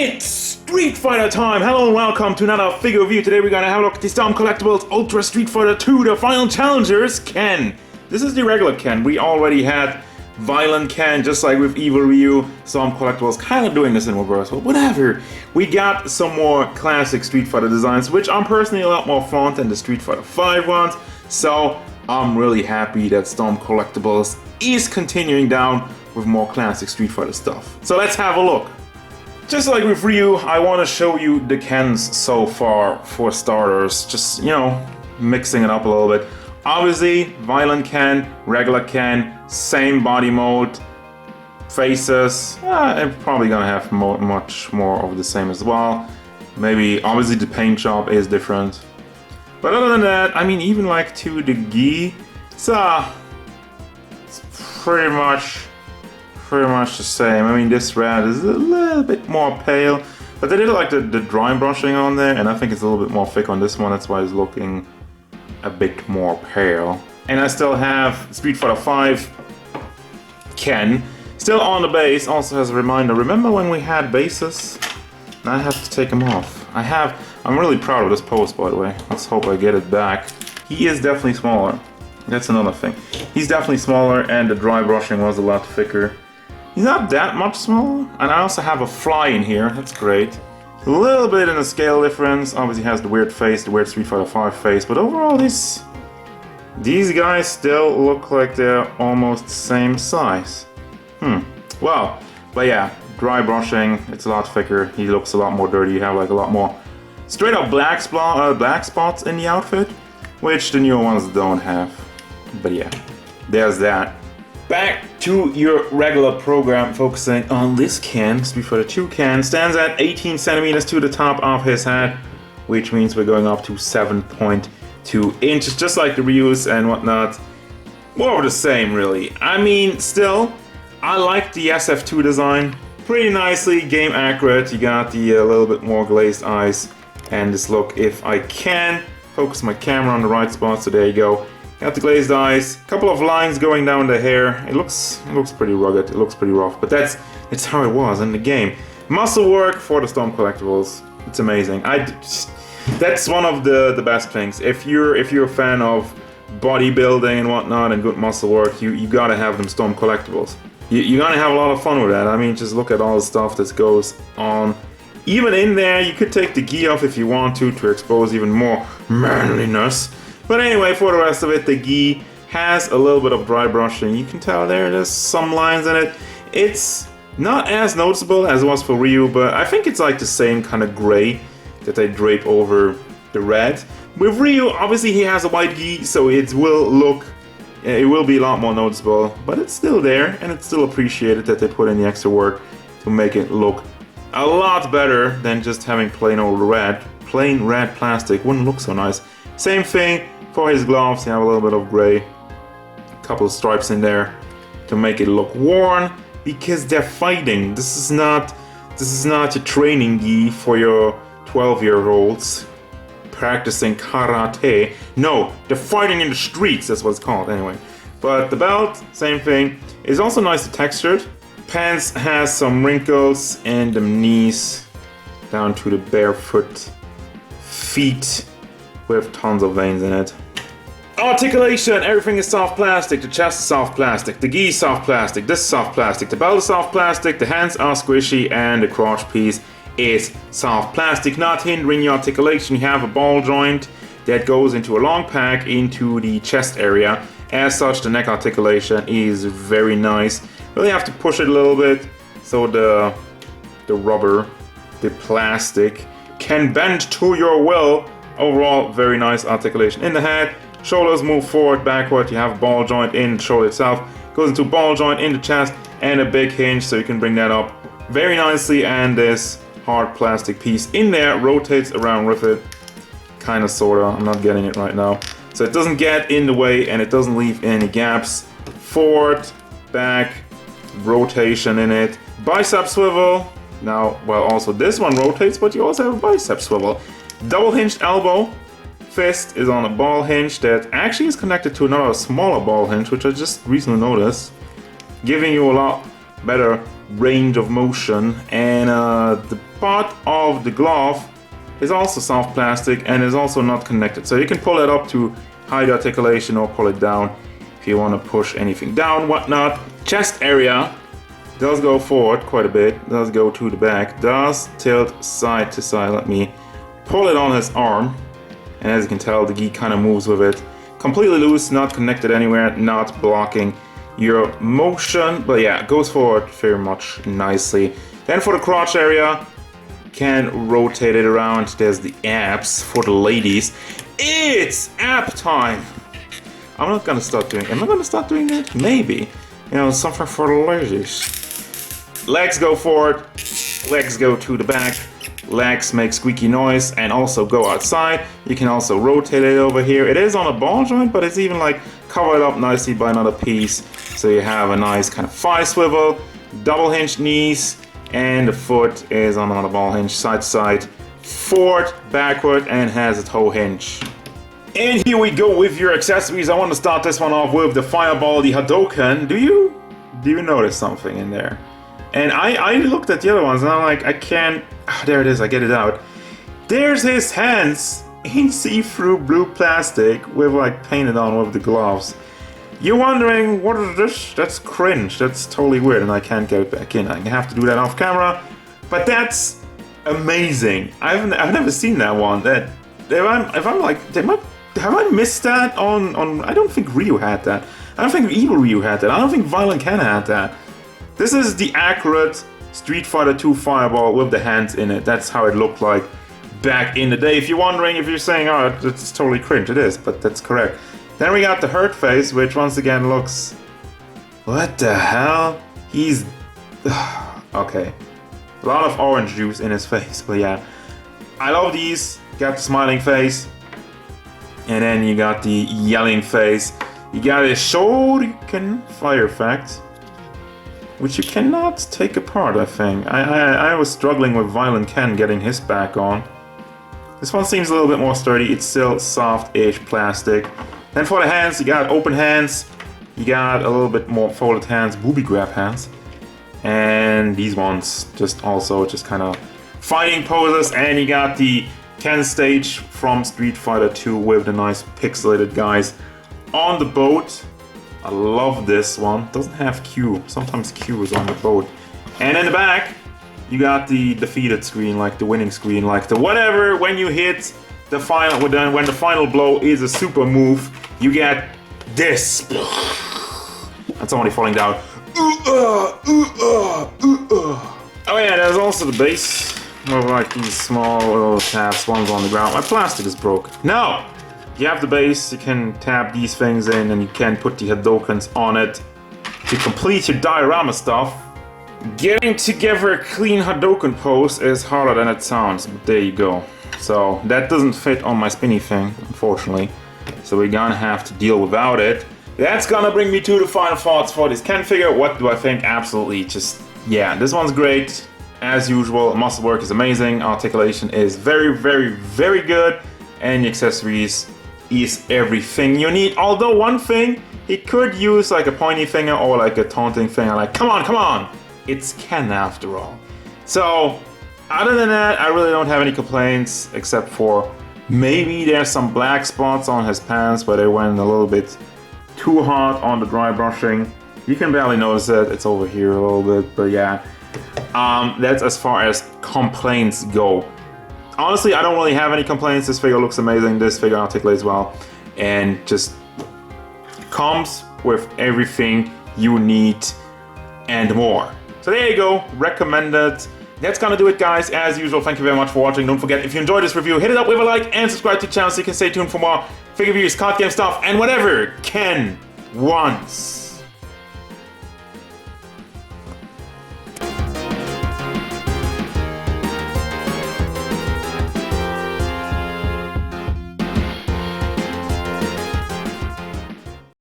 It's Street Fighter time! Hello and welcome to another figure review. Today we're gonna have a look at the Sculpt Collectibles Ultra Street Fighter 2, the final challengers, Ken. This is the regular Ken. We already had Violent Ken, just like with Evil Ryu. Sculpt Collectibles kind of doing this in reverse, but whatever. We got some more classic Street Fighter designs, which I'm personally a lot more fond than the Street Fighter 5 ones. So I'm really happy that Sculpt Collectibles is continuing down with more classic Street Fighter stuff. So let's have a look. Just like with Ryu, I want to show you the Kens so far for starters, just, you know, mixing it up a little bit. Obviously, Violent Ken, regular Ken, same body mode, faces, I'm probably gonna have much more of the same as well. Maybe, obviously the paint job is different. But other than that, I mean, even like to the gi, it's pretty much the same. I mean, this red is a little bit more pale, but they did like the dry brushing on there, and I think it's a little bit more thick on this one. That's why it's looking a bit more pale. And I still have Street Fighter 5 Ken still on the base. Also as a reminder, remember when we had bases? I have to take them off. I'm really proud of this pose, by the way. Let's hope I get it back. He is definitely smaller. That's another thing. He's definitely smaller, and the dry brushing was a lot thicker. He's not that much smaller, and I also have a fly in here. That's great. A little bit in the scale difference. Obviously has the weird face, the weird Street Fighter 5 face, but overall these guys still look like they're almost the same size. Well, but yeah, dry brushing, it's a lot thicker. He looks a lot more dirty. You have like a lot more straight up black spots in the outfit, which the newer ones don't have. But yeah, there's that. Back to your regular program, focusing on this Ken. Street Fighter 2 Ken stands at 18 centimeters to the top of his head, which means we're going up to 7.2 inches, just like the Ryus and whatnot. More of the same, really. I mean, still, I like the SF2 design. Pretty nicely game accurate. You got the little bit more glazed eyes and this look. If I can focus my camera on the right spot, so there you go. Got the glazed eyes, couple of lines going down the hair. It looks pretty rugged, it looks pretty rough, but that's how it was in the game. Muscle work for the Sculpt Collectibles, it's amazing. That's one of the best things. If you're a fan of bodybuilding and whatnot and good muscle work, you gotta have them Sculpt Collectibles. You're gonna have a lot of fun with that. I mean, just look at all the stuff that goes on. Even in there, you could take the gi off if you want to expose even more manliness. But anyway, for the rest of it, the gi has a little bit of dry brushing. You can tell there's some lines in it. It's not as noticeable as it was for Ryu, but I think it's like the same kind of gray that they drape over the red. With Ryu, obviously he has a white gi, so it will be a lot more noticeable, but it's still there, and it's still appreciated that they put in the extra work to make it look a lot better than just having plain old red. Plain red plastic wouldn't look so nice. Same thing for his gloves. You have a little bit of gray, a couple of stripes in there to make it look worn, because they're fighting. This is not a training gi for your 12-year-olds practicing karate. No, they're fighting in the streets. That's what it's called anyway. But the belt, same thing. It's also nicely textured. Pants has some wrinkles in the knees down to the barefoot feet with tons of veins in it. Articulation, everything is soft plastic. The chest is soft plastic, the gi is soft plastic, this is soft plastic, the belt is soft plastic, the hands are squishy, and the crotch piece is soft plastic, not hindering your articulation. You have a ball joint that goes into a long pack into the chest area. As such, the neck articulation is very nice. Really have to push it a little bit so the rubber, the plastic, can bend to your will. Overall, very nice articulation in the head. Shoulders move forward, backward. You have a ball joint in the shoulder itself. Goes into ball joint in the chest and a big hinge, so you can bring that up very nicely. And this hard plastic piece in there rotates around with it. Kind of, sort of. I'm not getting it right now. So it doesn't get in the way and it doesn't leave any gaps. Forward, back, rotation in it. Bicep swivel. Now, well, also this one rotates, but you also have a bicep swivel. Double hinged elbow. Fist is on a ball hinge that actually is connected to another smaller ball hinge, which I just recently noticed, giving you a lot better range of motion. And the butt of the glove is also soft plastic and is also not connected. So you can pull it up to hide articulation or pull it down if you want to push anything down, whatnot. Chest area does go forward quite a bit, does go to the back, does tilt side to side. Let me pull it on his arm. And as you can tell, the gi kind of moves with it. Completely loose, not connected anywhere, not blocking your motion. But yeah, it goes forward very much nicely. Then for the crotch area, can rotate it around. There's the abs for the ladies. It's ab time! I'm not gonna start doing, am I gonna start doing that? Maybe. You know, something for the ladies. Legs go forward, legs go to the back. Legs make squeaky noise and also go outside. You can also rotate it over here. It is on a ball joint, but it's even like covered up nicely by another piece. So you have a nice kind of thigh swivel, double hinged knees, and the foot is on another ball hinge, side to side, forward, backward, and has a toe hinge. And here we go with your accessories. I want to start this one off with the fireball, the Hadoken. Do you notice something in there? And I looked at the other ones and I'm like, I can't, there it is, I get it out. There's his hands in see-through blue plastic with like painted on with the gloves. You're wondering, what is this? That's cringe, that's totally weird and I can't get it back in. I have to do that off camera, but that's amazing. I've never seen that one. That if I'm like, have I missed that on, I don't think Ryu had that. I don't think Evil Ryu had that. I don't think Violent Ken had that. This is the accurate Street Fighter 2 fireball with the hands in it. That's how it looked like back in the day. If you're wondering, if you're saying, oh, it's totally cringe, it is, but that's correct. Then we got the hurt face, which once again looks... What the hell? He's... okay. A lot of orange juice in his face, but yeah. I love these. Got the smiling face. And then you got the yelling face. You got a Shoryuken fire effect, which you cannot take apart, I think. I was struggling with Violent Ken getting his back on. This one seems a little bit more sturdy. It's still soft-ish plastic. Then for the hands, you got open hands. You got a little bit more folded hands, booby grab hands. And these ones just kind of fighting poses. And you got the Ken stage from Street Fighter 2 with the nice pixelated guys on the boat. I love this one. Doesn't have Q. Sometimes Q is on the boat. And in the back, you got the defeated screen, like the winning screen, like the whatever. When you hit the final, when the final blow is a super move, you get this. And somebody falling down. Oh yeah, there's also the base with like these small little tabs. One's on the ground. My plastic is broken. No. You have the base, you can tap these things in and you can put the Hadokens on it to complete your diorama stuff. Getting together a clean Hadoken pose is harder than it sounds, but there you go. So that doesn't fit on my spinny thing, unfortunately. So we're gonna have to deal without it. That's gonna bring me to the final thoughts for this Ken figure. What do I think? Absolutely, just, yeah, this one's great. As usual, muscle work is amazing, articulation is very, very, very good, and the accessories is everything you need. Although one thing, he could use like a pointy finger or like a taunting finger, like come on, it's Ken after all. So other than that, I really don't have any complaints, except for maybe there's some black spots on his pants where they went a little bit too hard on the dry brushing. You can barely notice it, it's over here a little bit, but yeah. That's as far as complaints go. Honestly, I don't really have any complaints. This figure looks amazing. This figure articulates well and just comes with everything you need and more. So there you go, recommended. That's gonna do it, guys. As usual, thank you very much for watching. Don't forget, if you enjoyed this review, hit it up with a like and subscribe to the channel so you can stay tuned for more figure reviews, card game stuff, and whatever Ken wants.